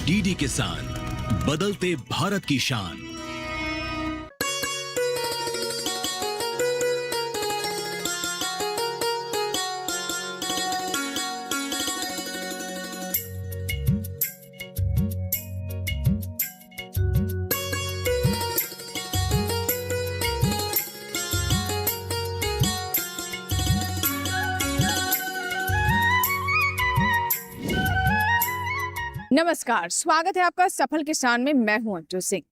DD किसान, बदलते भारत की शान। नमस्कार, स्वागत है आपका सफल किसान में। मैं हूं अंजू सिंह।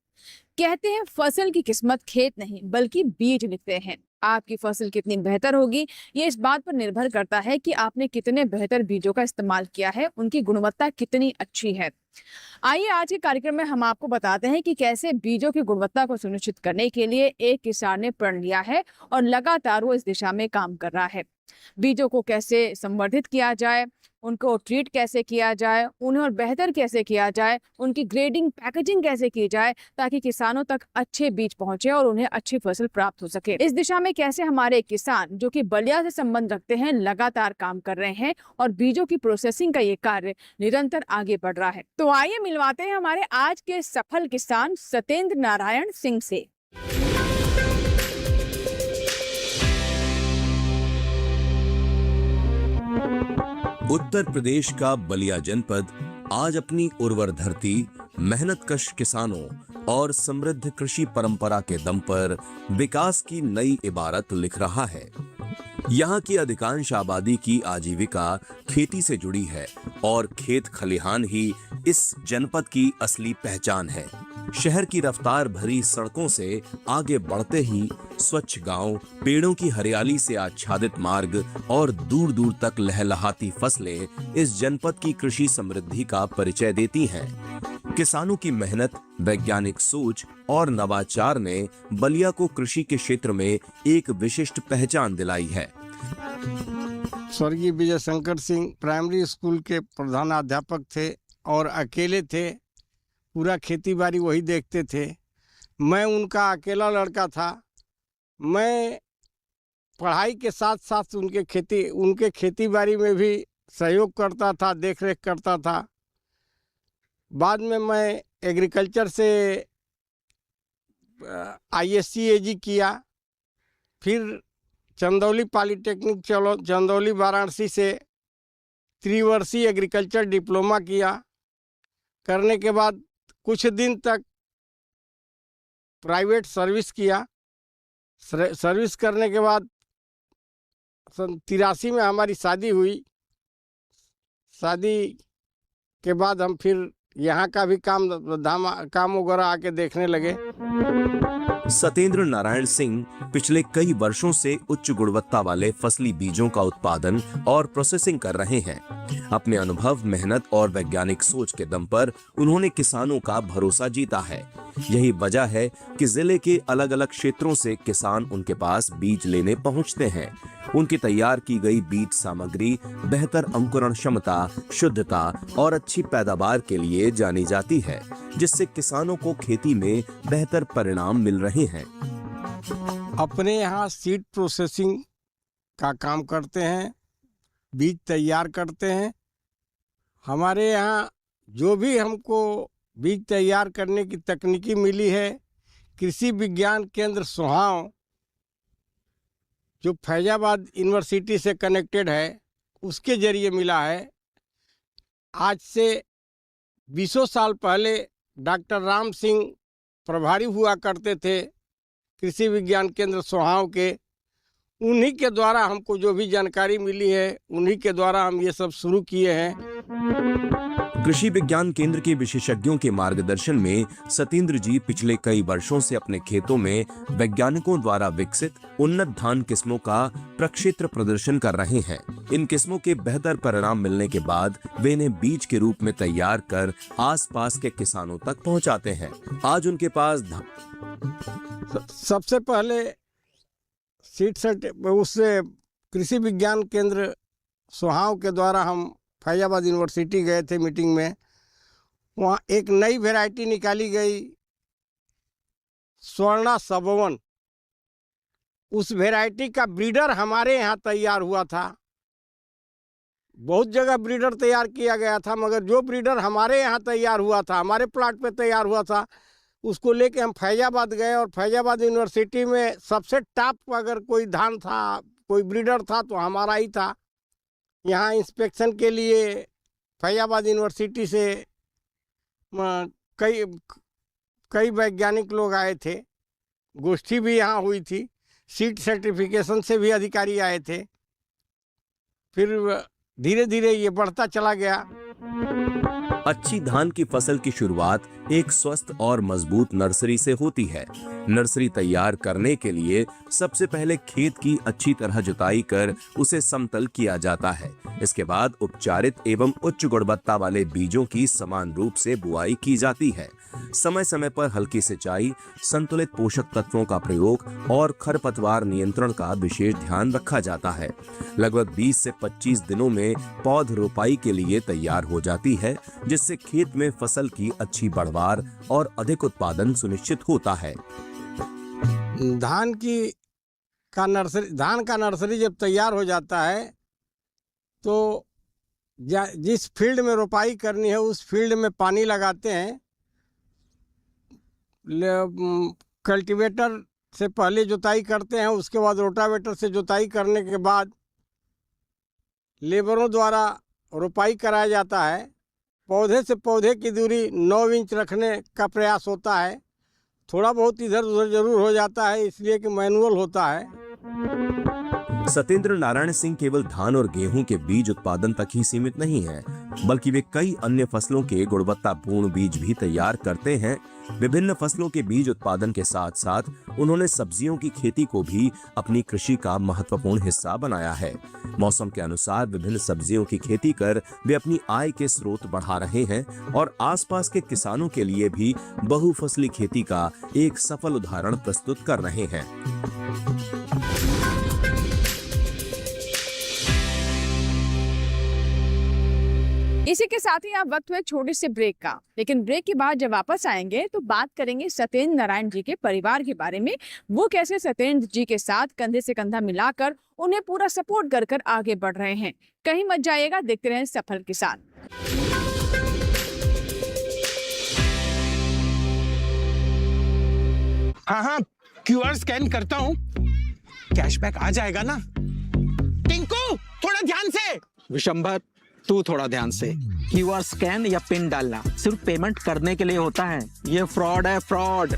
कहते हैं फसल की किस्मत खेत नहीं बल्कि बीज लिखते हैं। आपकी फसल कितनी बेहतर होगी ये इस बात पर निर्भर करता है कि आपने कितने बेहतर बीजों का इस्तेमाल किया है, उनकी गुणवत्ता कितनी अच्छी है। आइए आज के कार्यक्रम में हम आपको बताते हैं कि कैसे बीजों की गुणवत्ता को सुनिश्चित करने के लिए एक किसान ने प्रण लिया है और लगातार वो इस दिशा में काम कर रहा है। बीजों को कैसे संवर्धित किया जाए, उनको ट्रीट कैसे किया जाए, उन्हें और बेहतर कैसे किया जाए, उनकी ग्रेडिंग पैकेजिंग कैसे की जाए ताकि किसानों तक अच्छे बीज पहुंचे और उन्हें अच्छी फसल प्राप्त हो सके। इस दिशा में कैसे हमारे किसान जो कि बलिया से संबंध रखते हैं लगातार काम कर रहे हैं और बीजों की प्रोसेसिंग का ये कार्य निरंतर आगे बढ़ रहा है। तो आइए मिलवाते हैं हमारे आज के सफल किसान सत्येंद्र नारायण सिंह से। उत्तर प्रदेश का बलिया जनपद आज अपनी उर्वर धरती, मेहनतकश किसानों और समृद्ध कृषि परंपरा के दम पर विकास की नई इबारत लिख रहा है। यहाँ की अधिकांश आबादी की आजीविका खेती से जुड़ी है और खेत खलिहान ही इस जनपद की असली पहचान है। शहर की रफ्तार भरी सड़कों से आगे बढ़ते ही स्वच्छ गांव, पेड़ों की हरियाली से आच्छादित मार्ग और दूर दूर तक लहलहाती फसलें इस जनपद की कृषि समृद्धि का परिचय देती हैं। किसानों की मेहनत, वैज्ञानिक सोच और नवाचार ने बलिया को कृषि के क्षेत्र में एक विशिष्ट पहचान दिलाई है। स्वर्गीय विजय शंकर सिंह प्राइमरी स्कूल के प्रधानाध्यापक थे और अकेले थे, पूरा खेती बाड़ी वही देखते थे। मैं उनका अकेला लड़का था। मैं पढ़ाई के साथ साथ उनके खेती बाड़ी में भी सहयोग करता था, देख रेख करता था। बाद में मैं एग्रीकल्चर से ISC AG किया, फिर चंदौली पॉलिटेक्निक चंदौली वाराणसी से त्रिवर्षीय एग्रीकल्चर डिप्लोमा किया। करने के बाद कुछ दिन तक प्राइवेट सर्विस किया। सर्विस करने के बाद सन 83 में हमारी शादी हुई। शादी के बाद हम फिर यहाँ का भी काम वगैरह आके देखने लगे। सत्येंद्र नारायण सिंह पिछले कई वर्षों से उच्च गुणवत्ता वाले फसली बीजों का उत्पादन और प्रोसेसिंग कर रहे हैं। अपने अनुभव, मेहनत और वैज्ञानिक सोच के दम पर उन्होंने किसानों का भरोसा जीता है। यही वजह है कि जिले के अलग अलग क्षेत्रों से किसान उनके पास बीज लेने पहुंचते हैं। उनकी तैयार की गई बीज सामग्री बेहतर अंकुरण क्षमता, शुद्धता और अच्छी पैदावार के लिए जानी जाती है, जिससे किसानों को खेती में बेहतर परिणाम मिल रहे हैं। अपने यहाँ सीड प्रोसेसिंग का काम करते हैं, बीज तैयार करते हैं। हमारे यहाँ जो भी हमको बीज तैयार करने की तकनीकी मिली है, कृषि विज्ञान केंद्र सोहाव जो फैजाबाद यूनिवर्सिटी से कनेक्टेड है, उसके जरिए मिला है। आज से 20 साल पहले डॉक्टर राम सिंह प्रभारी हुआ करते थे कृषि विज्ञान केंद्र सोहाव के। उन्हीं के द्वारा हमको जो भी जानकारी मिली है, उन्हीं के द्वारा हम ये सब शुरू किए हैं। कृषि विज्ञान केंद्र के विशेषज्ञों के मार्गदर्शन में सत्येंद्र जी पिछले कई वर्षों से अपने खेतों में वैज्ञानिकों द्वारा विकसित उन्नत धान किस्मों का प्रक्षेत्र प्रदर्शन कर रहे हैं। इन किस्मों के बेहतर परिणाम मिलने के बाद वे इन्हें बीज के रूप में तैयार कर आसपास के किसानों तक पहुंचाते हैं। आज उनके पास सबसे पहले सीड सेट उससे कृषि विज्ञान केंद्र सोहाव के द्वारा हम फैजाबाद यूनिवर्सिटी गए थे मीटिंग में। वहाँ एक नई वैरायटी निकाली गई, स्वर्णा 57। उस वैरायटी का ब्रीडर हमारे यहाँ तैयार हुआ था। बहुत जगह ब्रीडर तैयार किया गया था, मगर जो ब्रीडर हमारे यहाँ तैयार हुआ था, हमारे प्लाट पे तैयार हुआ था, उसको लेके हम फैजाबाद गए और फैजाबाद यूनिवर्सिटी में सबसे टॉप अगर कोई धान था, कोई ब्रीडर था तो हमारा ही था। यहाँ इंस्पेक्शन के लिए फैजाबाद यूनिवर्सिटी से कई कई वैज्ञानिक लोग आए थे, गोष्ठी भी यहाँ हुई थी, सीड सर्टिफिकेशन से भी अधिकारी आए थे। फिर धीरे धीरे ये बढ़ता चला गया। अच्छी धान की फसल की शुरुआत एक स्वस्थ और मजबूत नर्सरी से होती है। नर्सरी तैयार करने के लिए सबसे पहले खेत की अच्छी तरह जुताई कर उसे समतल किया जाता है। इसके बाद उपचारित एवं उच्च गुणवत्ता वाले बीजों की समान रूप से बुआई की जाती है। समय समय पर हल्की सिंचाई, संतुलित पोषक तत्वों का प्रयोग और खरपतवार नियंत्रण का विशेष ध्यान रखा जाता है। लगभग 20 से 25 दिनों में पौध रोपाई के लिए तैयार हो जाती है, जिससे खेत में फसल की अच्छी बढ़वार और अधिक उत्पादन सुनिश्चित होता है। धान का नर्सरी जब तैयार हो जाता है तो जिस फील्ड में रोपाई करनी है उस फील्ड में पानी लगाते हैं। कल्टीवेटर से पहले जुताई करते हैं, उसके बाद रोटावेटर से जुताई करने के बाद लेबरों द्वारा रोपाई कराया जाता है। पौधे से पौधे की दूरी 9 इंच रखने का प्रयास होता है। थोड़ा बहुत इधर उधर जरूर हो जाता है, इसलिए कि मैनुअल होता है। सत्येंद्र नारायण सिंह केवल धान और गेहूं के बीज उत्पादन तक ही सीमित नहीं हैं, बल्कि वे कई अन्य फसलों के गुणवत्तापूर्ण बीज भी तैयार करते हैं। विभिन्न फसलों के बीज उत्पादन के साथ साथ उन्होंने सब्जियों की खेती को भी अपनी कृषि का महत्वपूर्ण हिस्सा बनाया है। मौसम के अनुसार विभिन्न सब्जियों की खेती कर वे अपनी आय के स्रोत बढ़ा रहे हैं और आसपास के किसानों के लिए भी बहुफसली खेती का एक सफल उदाहरण प्रस्तुत कर रहे हैं। इसी के साथ ही आप वक्त हुए छोटे से ब्रेक का, लेकिन ब्रेक के बाद जब वापस आएंगे तो बात करेंगे सत्येंद्र नारायण जी के परिवार के बारे में। वो कैसे सत्येंद्र जी के साथ कंधे से कंधा मिलाकर उन्हें पूरा सपोर्ट कर कर आगे बढ़ रहे हैं। कहीं मत जाइएगा, देखते रहें सफल किसान। हाँ, QR स्कैन करता हूँ, कैशबैक आ जाएगा ना। टिंकू थोड़ा ध्यान से। विशंभर तू थोड़ा ध्यान से। QR स्कैन या पिन डालना सिर्फ पेमेंट करने के लिए होता है, ये फ्रॉड है, फ्रॉड।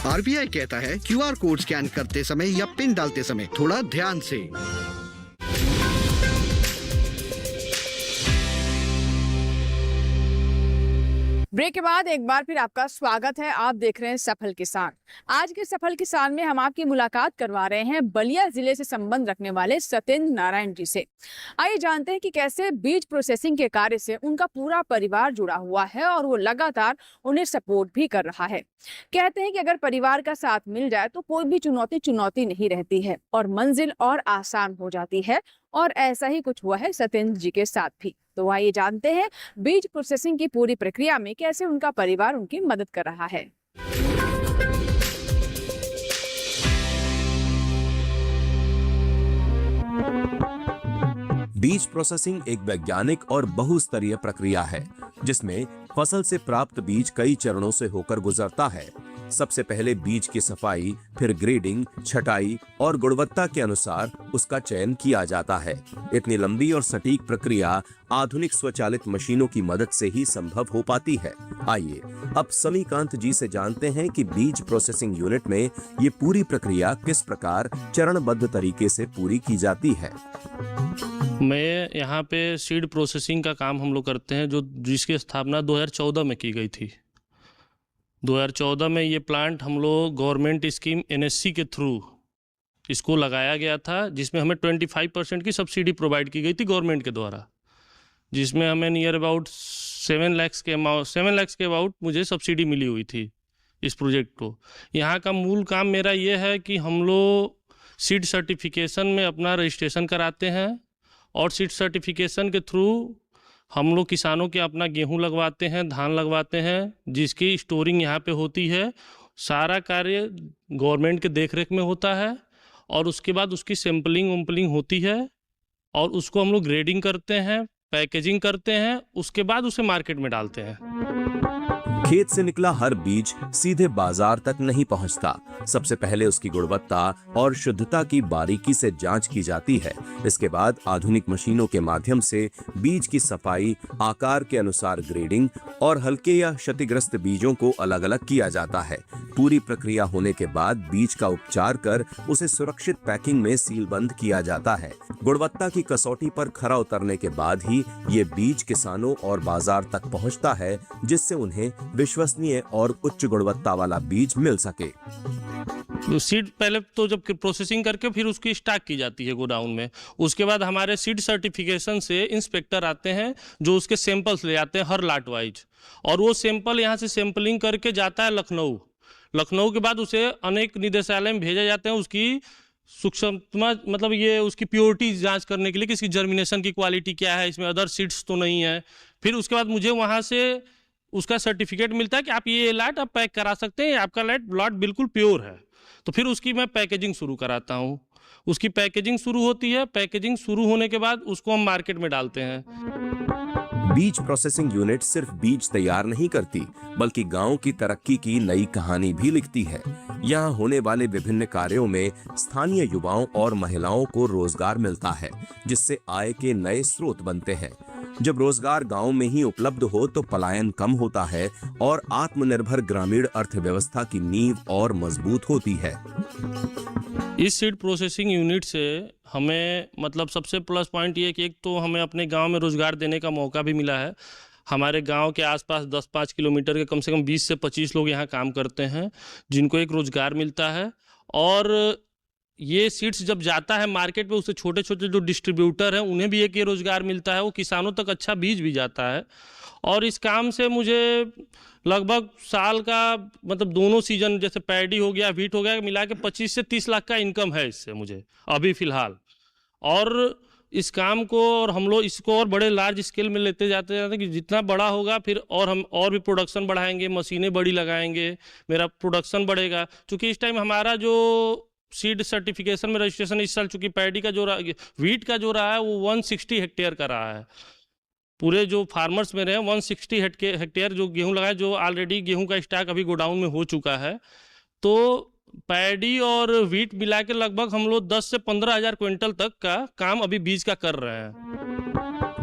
RBI कहता है QR कोड स्कैन करते समय या पिन डालते समय थोड़ा ध्यान से। ब्रेक के बाद एक बार फिर आपका स्वागत है। आप देख रहे हैं सफल किसान। आज के सफल किसान में हम आपकी मुलाकात करवा रहे हैं बलिया जिले से संबंध रखने वाले सत्येंद्र नारायण जी से। आइए जानते हैं कि कैसे बीज प्रोसेसिंग के कार्य से उनका पूरा परिवार जुड़ा हुआ है और वो लगातार उन्हें सपोर्ट भी कर रहा है। कहते हैं कि अगर परिवार का साथ मिल जाए तो कोई भी चुनौती नहीं रहती है और मंजिल और आसान हो जाती है, और ऐसा ही कुछ हुआ है सत्येंद्र जी के साथ भी। तो आइए जानते हैं बीज प्रोसेसिंग की पूरी प्रक्रिया में कैसे उनका परिवार उनकी मदद कर रहा है। बीज प्रोसेसिंग एक वैज्ञानिक और बहुस्तरीय प्रक्रिया है, जिसमें फसल से प्राप्त बीज कई चरणों से होकर गुजरता है। सबसे पहले बीज की सफाई, फिर ग्रेडिंग, छटाई और गुणवत्ता के अनुसार उसका चयन किया जाता है। इतनी लंबी और सटीक प्रक्रिया आधुनिक स्वचालित मशीनों की मदद से ही संभव हो पाती है। आइए अब समीकांत जी से जानते हैं कि बीज प्रोसेसिंग यूनिट में ये पूरी प्रक्रिया किस प्रकार चरणबद्ध तरीके से पूरी की जाती है। मैं यहाँ पे सीड प्रोसेसिंग का काम हम लोग करते हैं, जिसकी स्थापना 2014 में की गई थी। 2014 में ये प्लांट हम लोग गवर्नमेंट स्कीम NSC के थ्रू इसको लगाया गया था, जिसमें हमें 25% की सब्सिडी प्रोवाइड की गई थी गवर्नमेंट के द्वारा, जिसमें हमें नियर अबाउट 7 लाख के अबाउट मुझे सब्सिडी मिली हुई थी इस प्रोजेक्ट को। यहाँ का मूल काम मेरा ये है कि हम लोग सीड सर्टिफिकेशन में अपना रजिस्ट्रेशन कराते हैं और सीड सर्टिफिकेशन के थ्रू हम लोग किसानों के अपना गेहूं लगवाते हैं, धान लगवाते हैं, जिसकी स्टोरिंग यहाँ पे होती है। सारा कार्य गवर्नमेंट के देखरेख में होता है और उसके बाद उसकी सैम्पलिंग होती है और उसको हम लोग ग्रेडिंग करते हैं, पैकेजिंग करते हैं, उसके बाद उसे मार्केट में डालते हैं। खेत से निकला हर बीज सीधे बाजार तक नहीं पहुंचता। सबसे पहले उसकी गुणवत्ता और शुद्धता की बारीकी से जांच की जाती है। इसके बाद आधुनिक मशीनों के माध्यम से बीज की सफाई, आकार के अनुसार ग्रेडिंग और हल्के या क्षतिग्रस्त बीजों को अलग अलग किया जाता है। पूरी प्रक्रिया होने के बाद बीज का उपचार कर उसे सुरक्षित पैकिंग में सीलबंद किया जाता है। गुणवत्ता की कसौटी पर खरा उतरने के बाद ही ये बीज किसानों और बाजार तक पहुंचता है, जिससे उन्हें विश्वसनीय और उच्च गुणवत्ता वाला बीज मिल सके। सीड पहले तो जब प्रोसेसिंग करके फिर उसकी स्टॉक की जाती है गोडाउन में। उसके बाद हमारे सीड सर्टिफिकेशन से इंस्पेक्टर आते हैं जो उसके सैंपल्स ले आते हैं हर लाट वाइज, और वो सैंपल यहाँ से सैंपलिंग करके जाता है लखनऊ। लखनऊ के बाद उसे अनेक निदेशालय में भेजा जाते हैं उसकी सूक्ष्मता, मतलब ये उसकी प्योरिटी जांच करने के लिए कि इसकी जर्मिनेशन की क्वालिटी क्या है, इसमें अदर सीड्स तो नहीं है। फिर उसके बाद मुझे वहाँ से उसका सर्टिफिकेट मिलता है कि आप ये लाट आप पैक करा सकते हैं, आपका लाट बिल्कुल प्योर है। तो फिर उसकी मैं पैकेजिंग शुरू कराता हूँ। उसकी पैकेजिंग शुरू होती है। पैकेजिंग शुरू होने के बाद उसको हम मार्केट में डालते हैं। बीज प्रोसेसिंग यूनिट सिर्फ बीज तैयार नहीं करती, बल्कि गांव की तरक्की की नई कहानी भी लिखती है। यहाँ होने वाले विभिन्न कार्यों में स्थानीय युवाओं और महिलाओं को रोजगार मिलता है, जिससे आय के नए स्रोत बनते हैं। जब रोजगार गांव में ही उपलब्ध हो तो पलायन कम होता है और आत्मनिर्भर ग्रामीण अर्थव्यवस्था की नींव और मजबूत होती है। इस सीड प्रोसेसिंग यूनिट से हमें मतलब सबसे प्लस पॉइंट ये कि एक तो हमें अपने गांव में रोजगार देने का मौका भी मिला है। हमारे गांव के आसपास 10-5 किलोमीटर के कम से कम 20 से 25 लोग यहाँ काम करते हैं, जिनको एक रोजगार मिलता है। और ये सीड्स जब जाता है मार्केट में, उससे छोटे छोटे जो डिस्ट्रीब्यूटर हैं उन्हें भी एक ये रोजगार मिलता है, वो किसानों तक अच्छा बीज भी जाता है। और इस काम से मुझे लगभग साल का मतलब दोनों सीजन, जैसे पैडी हो गया, व्हीट हो गया, मिला के 25 से 30 लाख का इनकम है इससे मुझे अभी फ़िलहाल। और इस काम को और हम लोग इसको और बड़े लार्ज स्केल में लेते जाते हैं कि जितना बड़ा होगा फिर और हम और भी प्रोडक्शन बढ़ाएंगे, मशीनें बड़ी लगाएंगे, मेरा प्रोडक्शन बढ़ेगा। क्योंकि इस टाइम हमारा जो सीड सर्टिफिकेशन में रजिस्ट्रेशन इस साल चूँकि पैडी का जो व्हीट का जो रहा है वो 160 हेक्टेयर का रहा है। पूरे जो फार्मर्स मेरे हैं 160 हेक्टेयर जो गेहूं लगाए, जो ऑलरेडी गेहूं का स्टॉक अभी गोडाउन में हो चुका है। तो पैडी और व्हीट मिला के लगभग हम लोग 10 से 15 हज़ार क्विंटल तक का काम अभी बीज का कर रहे हैं।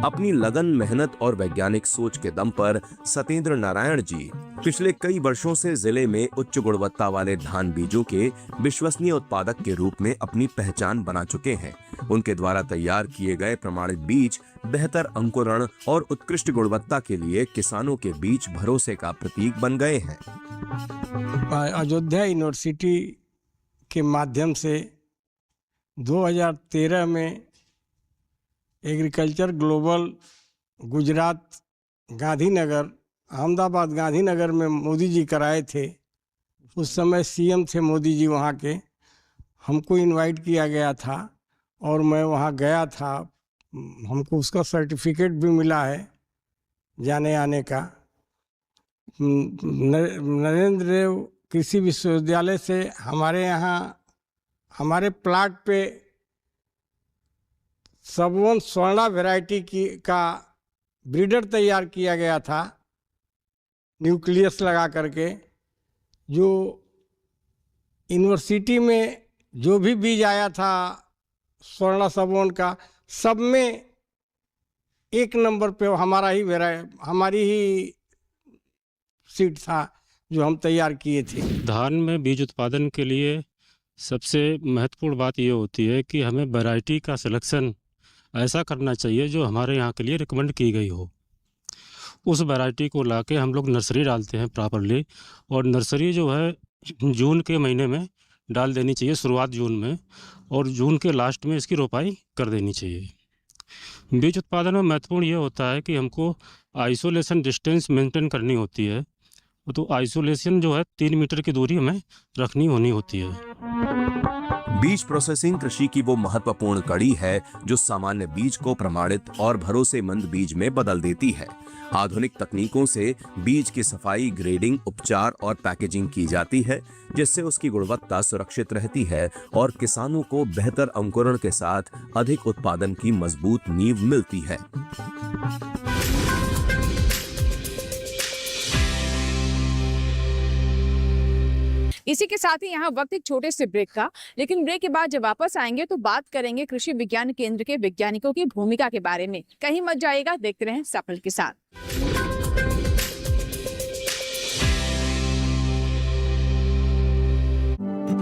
अपनी लगन, मेहनत और वैज्ञानिक सोच के दम पर सत्येंद्र नारायण जी पिछले कई वर्षों से जिले में उच्च गुणवत्ता वाले धान बीजों के विश्वसनीय उत्पादक के रूप में अपनी पहचान बना चुके हैं। उनके द्वारा तैयार किए गए प्रमाणित बीज बेहतर अंकुरण और उत्कृष्ट गुणवत्ता के लिए किसानों के बीच भरोसे का प्रतीक बन गए हैं। अयोध्या यूनिवर्सिटी के माध्यम से 2013 में एग्रीकल्चर ग्लोबल गुजरात गांधीनगर, अहमदाबाद गांधीनगर में मोदी जी कराए थे। उस समय सीएम थे मोदी जी वहाँ के। हमको इनवाइट किया गया था और मैं वहाँ गया था। हमको उसका सर्टिफिकेट भी मिला है जाने आने का। नरेंद्र देव कृषि विश्वविद्यालय से हमारे यहाँ हमारे प्लाट पे सबवन स्वर्णा वैरायटी का ब्रीडर तैयार किया गया था, न्यूक्लियस लगा करके। जो यूनिवर्सिटी में जो भी बीज आया था स्वर्णा सबवन का, सब में एक नंबर पे हमारी ही सीड था जो हम तैयार किए थे। धान में बीज उत्पादन के लिए सबसे महत्वपूर्ण बात ये होती है कि हमें वैरायटी का सिलेक्शन ऐसा करना चाहिए जो हमारे यहाँ के लिए रिकमेंड की गई हो। उस वैरायटी को लाके हम लोग नर्सरी डालते हैं प्रॉपरली, और नर्सरी जो है जून के महीने में डाल देनी चाहिए, शुरुआत जून में, और जून के लास्ट में इसकी रोपाई कर देनी चाहिए। बीज उत्पादन में महत्वपूर्ण ये होता है कि हमको आइसोलेशन डिस्टेंस मेंटेन करनी होती है। तो आइसोलेशन जो है 3 मीटर की दूरी हमें रखनी होती है। बीज प्रोसेसिंग कृषि की वो महत्वपूर्ण कड़ी है जो सामान्य बीज को प्रमाणित और भरोसेमंद बीज में बदल देती है। आधुनिक तकनीकों से बीज की सफाई, ग्रेडिंग, उपचार और पैकेजिंग की जाती है, जिससे उसकी गुणवत्ता सुरक्षित रहती है और किसानों को बेहतर अंकुरण के साथ अधिक उत्पादन की मजबूत नींव मिलती है। इसी के साथ ही यहाँ वक्त एक छोटे से ब्रेक का, लेकिन ब्रेक के बाद जब वापस आएंगे तो बात करेंगे कृषि विज्ञान केंद्र के वैज्ञानिकों की भूमिका के बारे में। कहीं मत जाइएगा, देखते रहें सफल किसान।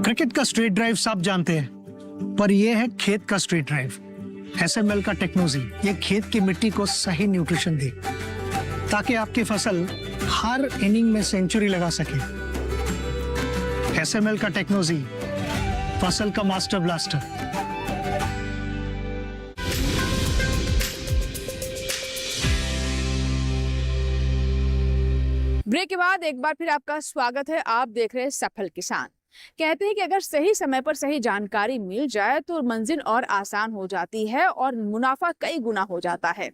क्रिकेट का स्ट्रेट ड्राइव सब जानते हैं, पर यह है खेत का स्ट्रेट ड्राइव। SML का टेक्नोलॉजी ये खेत की मिट्टी को सही न्यूट्रिशन दे, ताकि आपकी फसल हर इनिंग में सेंचुरी लगा सके। SML का टेक्नोलॉजी फसल का मास्टर ब्लास्टर। ब्रेक के बाद एक बार फिर आपका स्वागत है। आप देख रहे हैं सफल किसान। कहते हैं कि अगर सही समय पर सही जानकारी मिल जाए तो मंजिल और आसान हो जाती है और मुनाफा कई गुना हो जाता है।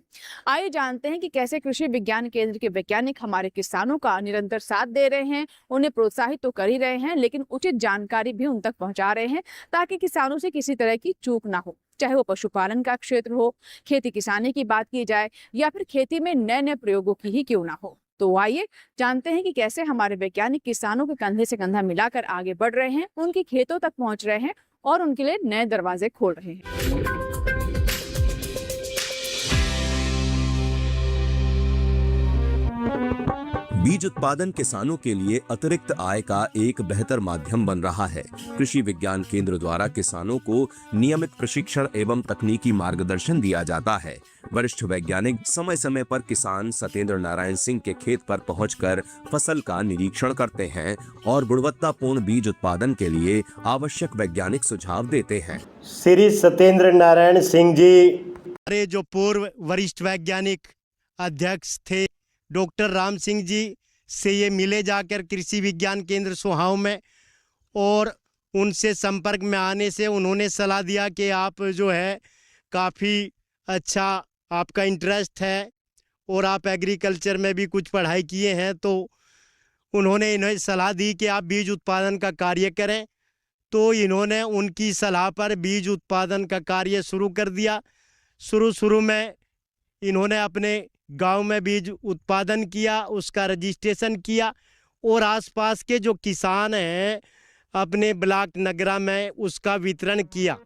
आइए जानते हैं कि कैसे कृषि विज्ञान केंद्र के वैज्ञानिक हमारे किसानों का निरंतर साथ दे रहे हैं, उन्हें प्रोत्साहित तो कर ही रहे हैं, लेकिन उचित जानकारी भी उन तक पहुंचा रहे हैं ताकि किसानों से किसी तरह की चूक ना हो। चाहे वो पशुपालन का क्षेत्र हो, खेती किसानी की बात की जाए या फिर खेती में नए नए प्रयोगों की ही क्यों ना हो। तो आइए जानते हैं कि कैसे हमारे वैज्ञानिक किसानों के कंधे से कंधा मिलाकर आगे बढ़ रहे हैं, उनके खेतों तक पहुंच रहे हैं और उनके लिए नए दरवाजे खोल रहे हैं। बीज उत्पादन किसानों के लिए अतिरिक्त आय का एक बेहतर माध्यम बन रहा है। कृषि विज्ञान केंद्र द्वारा किसानों को नियमित प्रशिक्षण एवं तकनीकी मार्गदर्शन दिया जाता है। वरिष्ठ वैज्ञानिक समय समय पर किसान सत्येंद्र नारायण सिंह के खेत पर पहुंचकर फसल का निरीक्षण करते हैं और गुणवत्तापूर्ण बीज उत्पादन के लिए आवश्यक वैज्ञानिक सुझाव देते हैं। श्री सत्येंद्र नारायण सिंह जी हमारे जो पूर्व वरिष्ठ वैज्ञानिक अध्यक्ष थे डॉक्टर राम सिंह जी से ये मिले जाकर कृषि विज्ञान केंद्र सोहाव में, और उनसे संपर्क में आने से उन्होंने सलाह दिया कि आप जो है काफ़ी अच्छा आपका इंटरेस्ट है और आप एग्रीकल्चर में भी कुछ पढ़ाई किए हैं, तो उन्होंने इन्हें सलाह दी कि आप बीज उत्पादन का कार्य करें। तो इन्होंने उनकी सलाह पर बीज उत्पादन का कार्य शुरू कर दिया। शुरू में इन्होंने अपने गांव में बीज उत्पादन किया, उसका रजिस्ट्रेशन किया और आसपास के जो किसान हैं अपने ब्लॉक नगरा में उसका वितरण किया।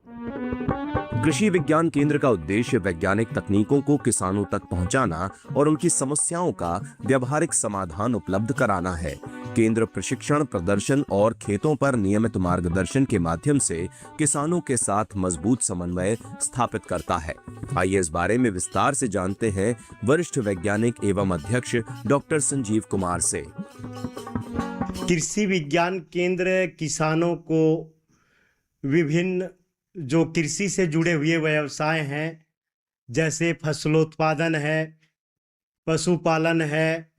कृषि विज्ञान केंद्र का उद्देश्य वैज्ञानिक तकनीकों को किसानों तक पहुंचाना और उनकी समस्याओं का व्यावहारिक समाधान उपलब्ध कराना है। केंद्र प्रशिक्षण, प्रदर्शन और खेतों पर नियमित मार्गदर्शन के माध्यम से किसानों के साथ मजबूत समन्वय स्थापित करता है। आइए इस बारे में विस्तार से जानते हैं वरिष्ठ वैज्ञानिक एवं अध्यक्ष डॉक्टर संजीव कुमार से। कृषि विज्ञान केंद्र किसानों को विभिन्न जो कृषि से जुड़े हुए व्यवसाय हैं, जैसे फसलोत्पादन है, पशुपालन है,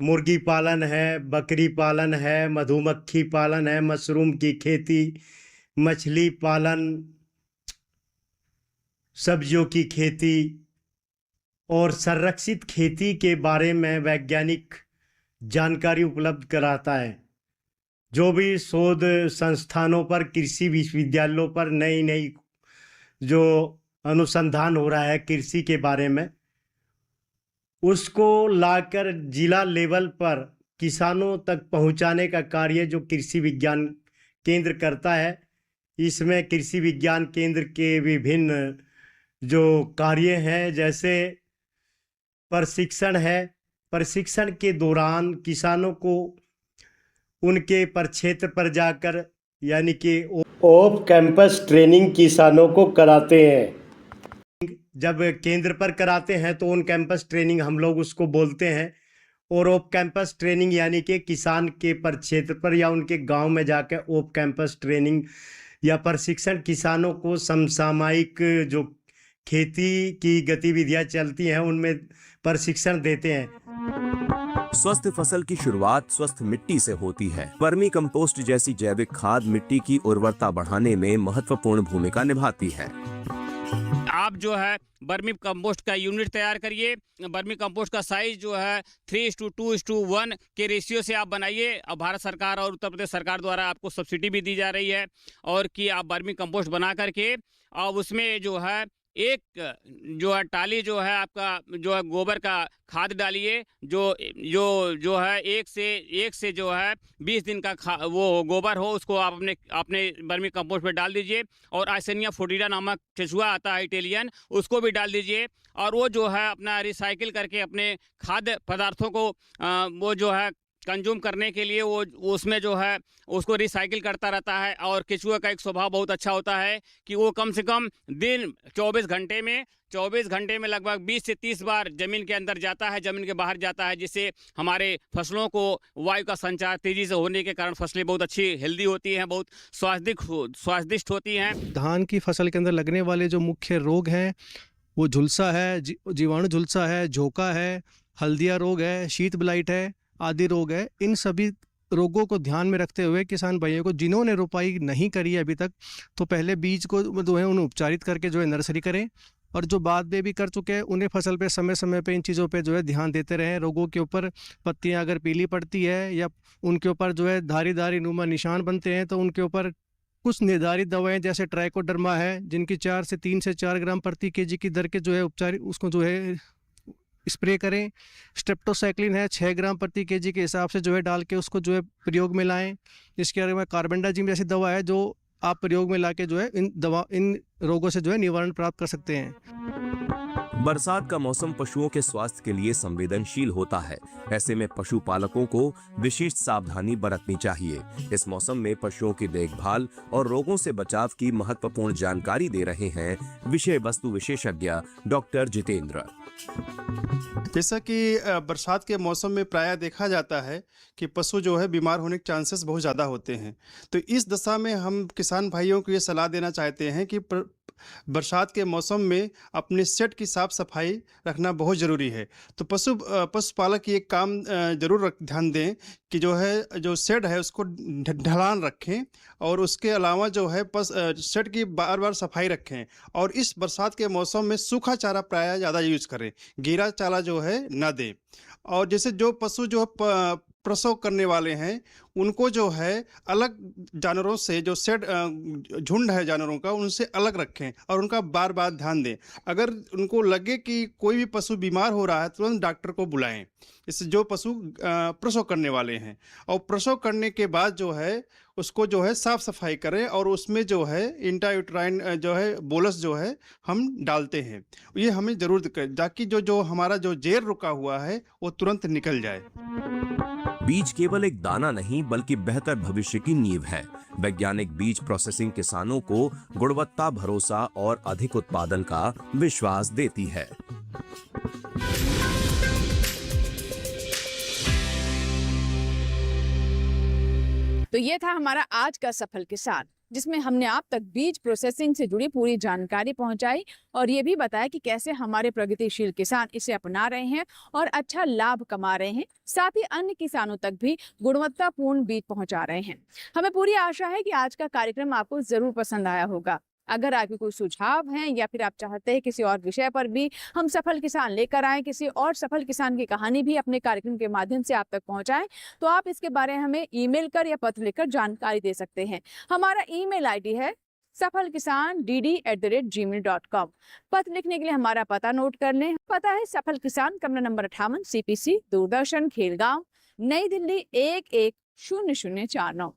मुर्गी पालन है, बकरी पालन है, मधुमक्खी पालन है, मशरूम की खेती, मछली पालन, सब्जियों की खेती और संरक्षित खेती के बारे में वैज्ञानिक जानकारी उपलब्ध कराता है। जो भी शोध संस्थानों पर, कृषि विश्वविद्यालयों पर नई जो अनुसंधान हो रहा है कृषि के बारे में, उसको लाकर जिला लेवल पर किसानों तक पहुंचाने का कार्य जो कृषि विज्ञान केंद्र करता है। इसमें कृषि विज्ञान केंद्र के विभिन्न जो कार्य हैं, जैसे प्रशिक्षण है, प्रशिक्षण के दौरान किसानों को उनके प्रक्षेत्र पर जाकर यानी कि ऑफ कैंपस ट्रेनिंग किसानों को कराते हैं। जब केंद्र पर कराते हैं तो ऑन कैंपस ट्रेनिंग हम लोग उसको बोलते हैं, और ऑफ कैंपस ट्रेनिंग यानी कि किसान के प्रक्षेत्र पर या उनके गांव में जाकर ऑफ कैंपस ट्रेनिंग या प्रशिक्षण किसानों को समसामयिक जो खेती की गतिविधियां चलती हैं उनमें प्रशिक्षण देते हैं। स्वस्थ फसल की शुरुआत स्वस्थ मिट्टी से होती है। वर्मी कंपोस्ट जैसी जैविक खाद मिट्टी की उर्वरता बढ़ाने में महत्वपूर्ण भूमिका निभाती है। आप जो है बर्मी कंपोस्ट का यूनिट तैयार करिए। बर्मी कंपोस्ट का साइज जो है 3:2:1 के रेशियो से आप बनाइए। अब भारत सरकार और उत्तर प्रदेश सरकार द्वारा आपको सब्सिडी भी दी जा रही है, और कि आप बर्मी कंपोस्ट बना करके और उसमें जो है एक जो है टाली जो है आपका जो है गोबर का खाद डालिए, जो है एक से जो है 20 दिन का वो गोबर हो, उसको आप अपने बर्मी कंपोस्ट में डाल दीजिए। और आइसेनिया फोर्टिडा नामक केचुआ आता है इटालियन, उसको भी डाल दीजिए। और वो जो है अपना रिसाइकिल करके अपने खाद्य पदार्थों को वो जो है कंज्यूम करने के लिए वो उसमें जो है उसको रिसाइकिल करता रहता है। और केचुआ का एक स्वभाव बहुत अच्छा होता है कि वो कम से कम दिन 24 घंटे में लगभग 20 से 30 बार ज़मीन के अंदर जाता है, ज़मीन के बाहर जाता है, जिससे हमारे फसलों को वायु का संचार तेज़ी से होने के कारण फसलें बहुत अच्छी हेल्दी होती हैं, बहुत स्वादिष्ट होती हैं। धान की फसल के अंदर लगने वाले जो मुख्य रोग हैं वो झुलसा है, जीवाणु झुलसा है, झोंका है, हल्दिया रोग है, शीत ब्लाइट है आदि रोग है। इन सभी रोगों को ध्यान में रखते हुए किसान भाइयों को जिन्होंने रोपाई नहीं करी है अभी तक, तो पहले बीज को जो है उन्हें उपचारित करके जो है नर्सरी करें, और जो बाद में भी कर चुके हैं उन्हें फसल पे समय समय पे इन चीज़ों पे जो है ध्यान देते रहें। रोगों के ऊपर पत्तियां अगर पीली पड़ती है या उनके ऊपर जो है धारी नुमा निशान बनते हैं, तो उनके ऊपर कुछ निर्धारित दवाएं जैसे ट्राइकोडर्मा है, जिनकी 3 से 4 ग्राम प्रति केजी की दर के जो है उपचार उसको जो है स्प्रे करें। स्ट्रेप्टोसाइक्लिन है 6 ग्राम प्रति केजी के हिसाब से जो है डाल के उसको जो है प्रयोग में लाएं। इसके अलावा कार्बेंडाजिम जैसी दवा है जो आप प्रयोग में लाके जो है इन रोगों से जो है निवारण प्राप्त कर सकते हैं। बरसात का मौसम पशुओं के स्वास्थ्य के लिए संवेदनशील होता है। ऐसे में पशुपालकों को विशेष सावधानी बरतनी चाहिए। इस मौसम में पशुओं की देखभाल और रोगों से बचाव की महत्वपूर्ण जानकारी दे रहे हैं विषय वस्तु विशेषज्ञ डॉक्टर जितेंद्र। जैसा कि बरसात के मौसम में प्रायः देखा जाता है कि पशु जो है बीमार होने के चांसेस बहुत ज़्यादा होते हैं, तो इस दशा में हम किसान भाइयों को ये सलाह देना चाहते हैं कि बरसात के मौसम में अपने शेड की साफ सफाई रखना बहुत ज़रूरी है। तो पशुपालक ये काम ज़रूर ध्यान दें कि जो शेड है उसको ढलान रखें, और उसके अलावा जो है शेड की बार बार सफाई रखें। और इस बरसात के मौसम में सूखा चारा प्रायः ज़्यादा यूज़ करें, गीला चारा जो है ना दें। और जैसे जो पशु जो प्रसव करने वाले हैं उनको जो है अलग जानवरों से, जो झुंड है जानवरों का, उनसे अलग रखें और उनका बार बार ध्यान दें। अगर उनको लगे कि कोई भी पशु बीमार हो रहा है तुरंत डॉक्टर को बुलाएं। इससे जो पशु प्रसव करने वाले हैं, और प्रसव करने के बाद जो है उसको जो है साफ सफाई करें, और उसमें जो है इंट्रायूट्राइन जो है बोलस जो है हम डालते हैं। ये हमें ज़रूर करें ताकि जो हमारा जो जेर रुका हुआ है वो तुरंत निकल जाए। बीज केवल एक दाना नहीं बल्कि बेहतर भविष्य की नींव है। वैज्ञानिक बीज प्रोसेसिंग किसानों को गुणवत्ता, भरोसा और अधिक उत्पादन का विश्वास देती है। तो ये था हमारा आज का सफल किसान, जिसमें हमने आप तक बीज प्रोसेसिंग से जुड़ी पूरी जानकारी पहुंचाई और ये भी बताया कि कैसे हमारे प्रगतिशील किसान इसे अपना रहे हैं और अच्छा लाभ कमा रहे हैं, साथ ही अन्य किसानों तक भी गुणवत्तापूर्ण बीज पहुंचा रहे हैं। हमें पूरी आशा है कि आज का कार्यक्रम आपको जरूर पसंद आया होगा। अगर आपके कोई सुझाव हैं या फिर आप चाहते हैं किसी और विषय पर भी हम सफल किसान लेकर आएं, किसी और सफल किसान की कहानी भी अपने कार्यक्रम के माध्यम से आप तक पहुंचाएं, तो आप इसके बारे में हमें ईमेल कर या पत्र लिखकर जानकारी दे सकते हैं। हमारा ईमेल आईडी है safalkisan@gmail.com। पत्र लिखने के लिए हमारा पता नोट कर लें। पता है सफल किसान, कमरा नंबर 58, CPC, दूरदर्शन, खेलगांव, नई दिल्ली 110049।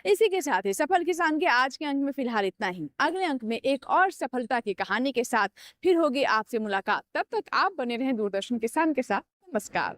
इसी के साथ ही सफल किसान के आज के अंक में फिलहाल इतना ही। अगले अंक में एक और सफलता की कहानी के साथ फिर होगी आपसे मुलाकात। तब तक आप बने रहें दूरदर्शन किसान के साथ। नमस्कार।